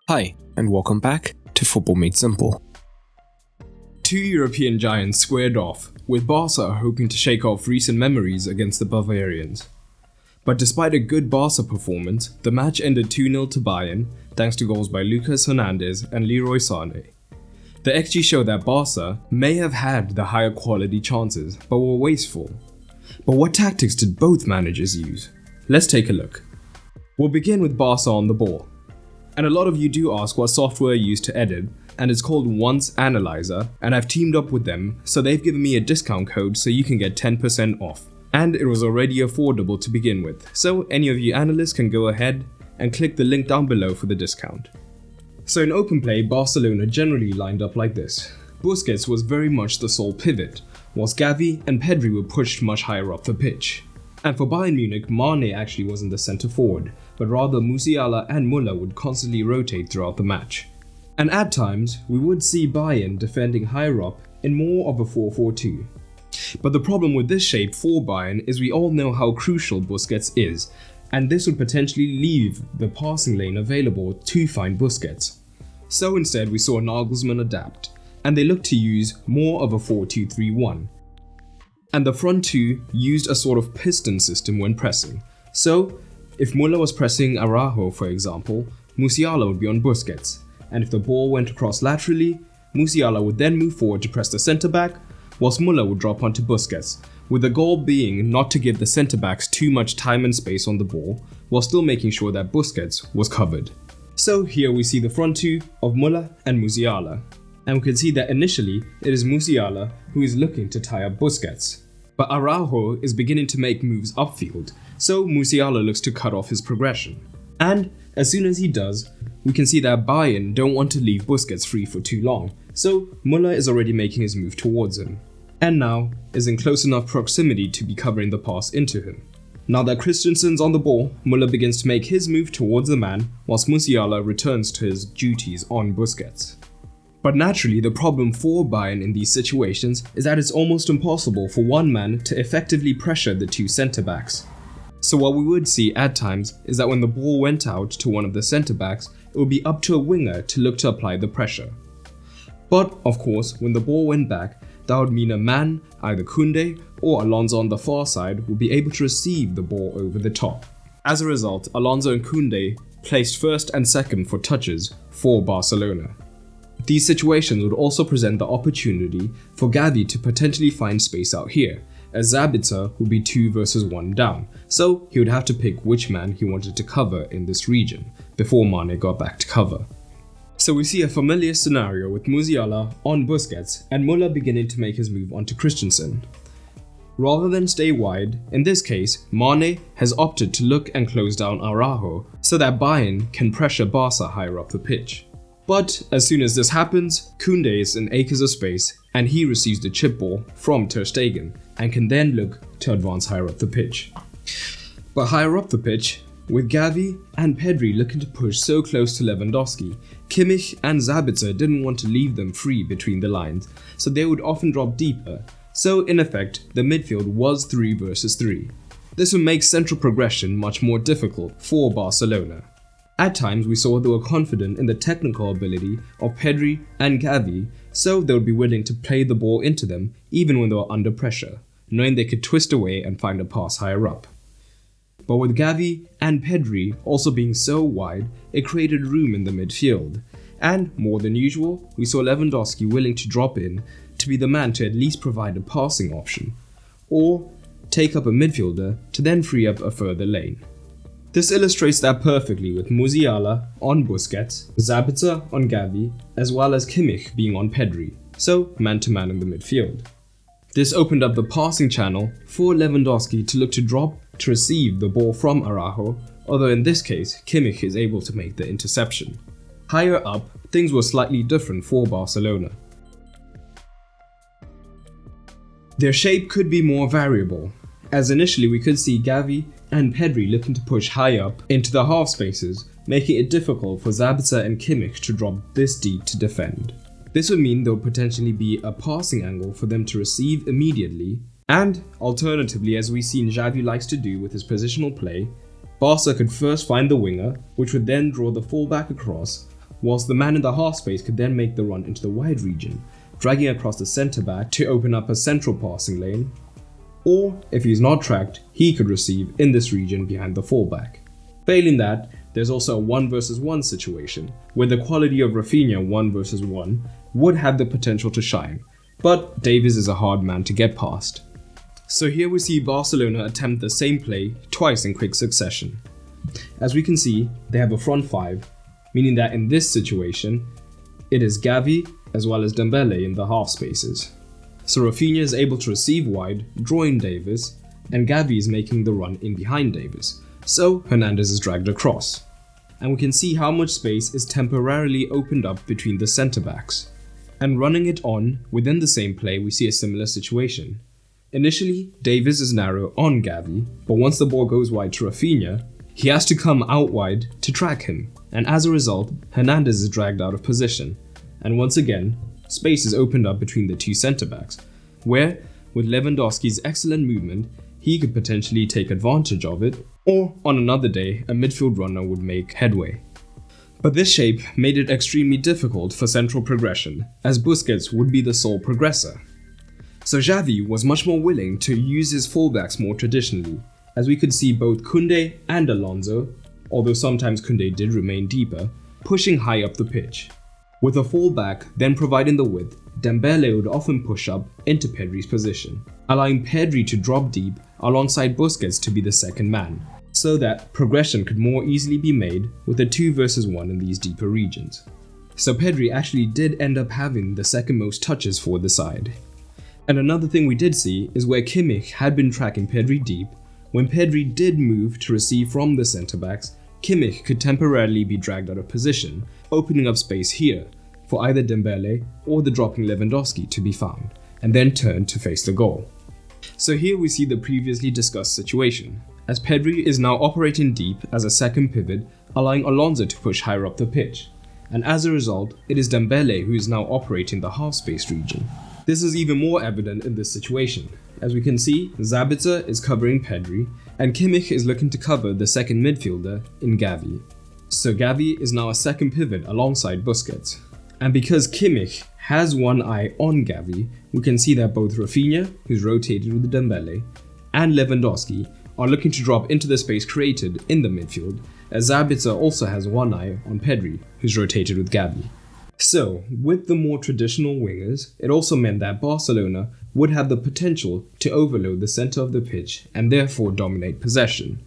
Hi, and welcome back to Football Made Simple. Two European giants squared off, with Barca hoping to shake off recent memories against the Bavarians. But despite a good Barca performance, the match ended 2-0 to Bayern, thanks to goals by Lucas Hernandez and Leroy Sané. The XG showed that Barca may have had the higher quality chances, but were wasteful. But what tactics did both managers use? Let's take a look. We'll begin with Barca on the ball. And a lot of you do ask what software I use to edit, and it's called Once Analyzer, and I've teamed up with them, so they've given me a discount code so you can get 10% off. And it was already affordable to begin with, so any of you analysts can go ahead and click the link down below for the discount. So in open play, Barcelona generally lined up like this. Busquets was very much the sole pivot, whilst Gavi and Pedri were pushed much higher up the pitch. And for Bayern Munich, Mane actually wasn't the centre forward, but rather Musiala and Müller would constantly rotate throughout the match. And at times, we would see Bayern defending higher up in more of a 4-4-2. But the problem with this shape for Bayern is we all know how crucial Busquets is, and this would potentially leave the passing lane available to find Busquets. So instead we saw Nagelsmann adapt, and they looked to use more of a 4-2-3-1. And the front two used a sort of piston system when pressing. So, if Müller was pressing Araujo, for example, Musiala would be on Busquets, and if the ball went across laterally, Musiala would then move forward to press the centre-back, whilst Müller would drop onto Busquets, with the goal being not to give the centre-backs too much time and space on the ball, while still making sure that Busquets was covered. So here we see the front two of Müller and Musiala, and we can see that initially it is Musiala who is looking to tie up Busquets. But Araujo is beginning to make moves upfield, so Musiala looks to cut off his progression. And as soon as he does, we can see that Bayern don't want to leave Busquets free for too long, so Müller is already making his move towards him, and now is in close enough proximity to be covering the pass into him. Now that Christensen's on the ball, Müller begins to make his move towards the man, whilst Musiala returns to his duties on Busquets. But naturally, the problem for Bayern in these situations is that it's almost impossible for one man to effectively pressure the two centre-backs. So what we would see at times is that when the ball went out to one of the centre-backs, it would be up to a winger to look to apply the pressure. But of course, when the ball went back, that would mean a man, either Koundé or Alonso on the far side, would be able to receive the ball over the top. As a result, Alonso and Koundé placed first and second for touches for Barcelona. These situations would also present the opportunity for Gavi to potentially find space out here, as Sabitzer would be 2 versus 1 down, so he would have to pick which man he wanted to cover in this region, before Mane got back to cover. So we see a familiar scenario with Musiala on Busquets and Müller beginning to make his move onto Christensen. Rather than stay wide, in this case, Mane has opted to look and close down Araujo so that Bayern can pressure Barca higher up the pitch. But as soon as this happens, Koundé is in acres of space and he receives the chip ball from Ter Stegen and can then look to advance higher up the pitch. But higher up the pitch, with Gavi and Pedri looking to push so close to Lewandowski, Kimmich and Sabitzer didn't want to leave them free between the lines, so they would often drop deeper. So in effect, the midfield was 3 versus 3. This would make central progression much more difficult for Barcelona. At times we saw they were confident in the technical ability of Pedri and Gavi, so they would be willing to play the ball into them even when they were under pressure, knowing they could twist away and find a pass higher up. But with Gavi and Pedri also being so wide, it created room in the midfield, and more than usual, we saw Lewandowski willing to drop in to be the man to at least provide a passing option, or take up a midfielder to then free up a further lane. This illustrates that perfectly with Musiala on Busquets, Sabitzer on Gavi, as well as Kimmich being on Pedri, so man-to-man in the midfield. This opened up the passing channel for Lewandowski to look to drop to receive the ball from Araujo, although in this case Kimmich is able to make the interception. Higher up, things were slightly different for Barcelona. Their shape could be more variable, as initially we could see Gavi and Pedri looking to push high up into the half spaces, making it difficult for Sabitzer and Kimmich to drop this deep to defend. This would mean there would potentially be a passing angle for them to receive immediately, and alternatively, as we've seen Xavi likes to do with his positional play, Barca could first find the winger, which would then draw the fullback across, whilst the man in the half space could then make the run into the wide region, dragging across the centre back to open up a central passing lane, or if he's not tracked, he could receive in this region behind the fullback. Failing that, there's also a 1 versus 1 situation, where the quality of Rafinha 1 versus 1 would have the potential to shine, but Davies is a hard man to get past. So here we see Barcelona attempt the same play twice in quick succession. As we can see, they have a front 5, meaning that in this situation, it is Gavi as well as Dembele in the half spaces. So Rafinha is able to receive wide, drawing Davies, and Gavi is making the run in behind Davies, so Hernandez is dragged across. And we can see how much space is temporarily opened up between the centre backs. And running it on, within the same play we see a similar situation. Initially, Davies is narrow on Gavi, but once the ball goes wide to Rafinha, he has to come out wide to track him, and as a result, Hernandez is dragged out of position. And once again, space is opened up between the two centre-backs, where, with Lewandowski's excellent movement, he could potentially take advantage of it, or on another day, a midfield runner would make headway. But this shape made it extremely difficult for central progression, as Busquets would be the sole progressor. So Xavi was much more willing to use his fullbacks more traditionally, as we could see both Koundé and Alonso, although sometimes Koundé did remain deeper, pushing high up the pitch. With a fullback then providing the width, Dembele would often push up into Pedri's position, allowing Pedri to drop deep alongside Busquets to be the second man, so that progression could more easily be made with a 2 versus 1 in these deeper regions. So Pedri actually did end up having the second most touches for the side. And another thing we did see is where Kimmich had been tracking Pedri deep. When Pedri did move to receive from the centre-backs, Kimmich could temporarily be dragged out of position, opening up space here for either Dembele or the dropping Lewandowski to be found, and then turn to face the goal. So here we see the previously discussed situation, as Pedri is now operating deep as a second pivot, allowing Alonso to push higher up the pitch, and as a result, it is Dembele who is now operating the half-space region. This is even more evident in this situation. As we can see, Sabitzer is covering Pedri, and Kimmich is looking to cover the second midfielder in Gavi. So Gavi is now a second pivot alongside Busquets. And because Kimmich has one eye on Gavi, we can see that both Rafinha, who's rotated with Dembele, and Lewandowski are looking to drop into the space created in the midfield, as Sabitzer also has one eye on Pedri, who's rotated with Gavi. So, with the more traditional wingers, it also meant that Barcelona would have the potential to overload the centre of the pitch and therefore dominate possession.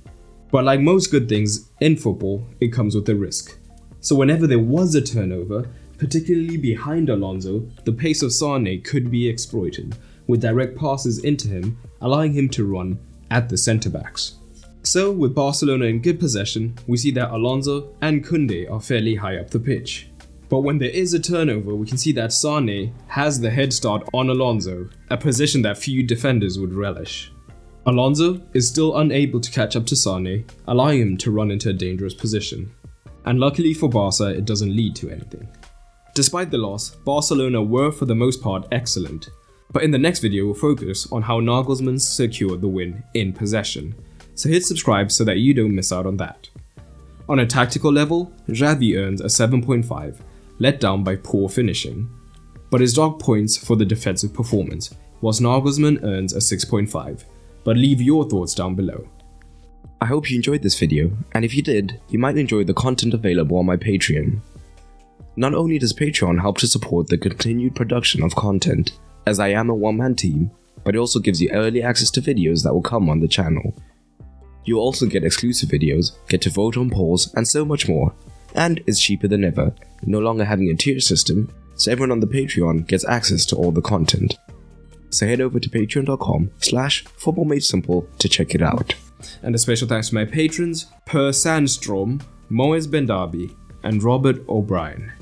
But like most good things in football, it comes with a risk. So whenever there was a turnover, particularly behind Alonso, the pace of Sané could be exploited, with direct passes into him, allowing him to run at the centre-backs. So with Barcelona in good possession, we see that Alonso and Koundé are fairly high up the pitch. But when there is a turnover, we can see that Sané has the head start on Alonso, a position that few defenders would relish. Alonso is still unable to catch up to Sané, allowing him to run into a dangerous position. And luckily for Barca, it doesn't lead to anything. Despite the loss, Barcelona were for the most part excellent. But in the next video, we'll focus on how Nagelsmann secured the win in possession. So hit subscribe so that you don't miss out on that. On a tactical level, Xavi earns a 7.5. let down by poor finishing, but is docked points for the defensive performance, whilst Nagelsmann earns a 6.5, but leave your thoughts down below. I hope you enjoyed this video, and if you did, you might enjoy the content available on my Patreon. Not only does Patreon help to support the continued production of content, as I am a one-man team, but it also gives you early access to videos that will come on the channel. You'll also get exclusive videos, get to vote on polls, and so much more. And it's cheaper than ever, no longer having a tier system, so everyone on the Patreon gets access to all the content. So head over to patreon.com/footballmadesimple to check it out. And a special thanks to my patrons, Per Sandstrom, Moez Bendabi, and Robert O'Brien.